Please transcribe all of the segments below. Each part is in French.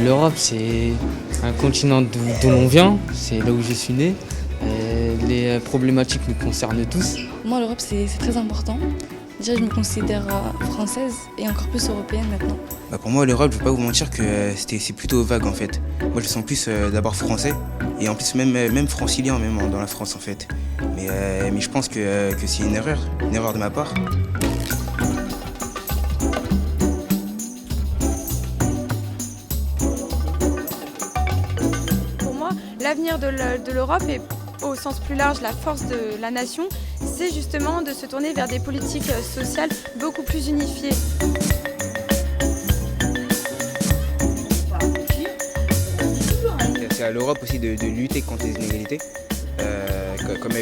L'Europe, c'est un continent d'où l'on vient, c'est là où je suis né. Les problématiques nous concernent tous. Moi, l'Europe, c'est très important. Déjà, je me considère française et encore plus européenne maintenant. Pour moi, l'Europe, je ne vais pas vous mentir que c'est plutôt vague en fait. Moi, je sens plus d'abord français et en plus même francilien même dans la France en fait. Mais je pense que c'est une erreur de ma part. Pour moi, l'avenir de l'Europe et au sens plus large la force de la nation, c'est justement de se tourner vers des politiques sociales beaucoup plus unifiées. C'est à l'Europe aussi de lutter contre les inégalités,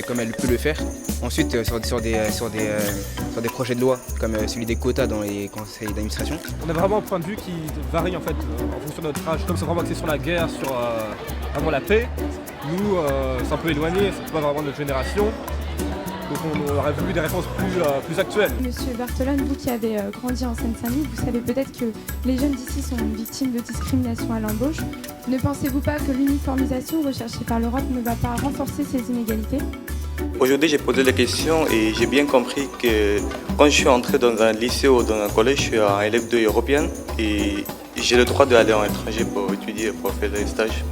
comme elle peut le faire. Ensuite, sur des projets de loi, comme celui des quotas dans les conseils d'administration. On a vraiment un point de vue qui varie en fait en fonction de notre âge. Comme c'est vraiment axé sur la guerre, sur vraiment la paix, nous c'est un peu éloigné, c'est pas vraiment notre génération. Donc on aurait voulu des réponses plus actuelles. Monsieur Bartolone, vous qui avez grandi en Seine-Saint-Denis, vous savez peut-être que les jeunes d'ici sont victimes de discrimination à l'embauche. Ne pensez-vous pas que l'uniformisation recherchée par l'Europe ne va pas renforcer ces inégalités ? Aujourd'hui, j'ai posé la question et j'ai bien compris que quand je suis entré dans un lycée ou dans un collège, je suis un élève de européen et j'ai le droit d'aller en étranger pour étudier, pour faire des stages.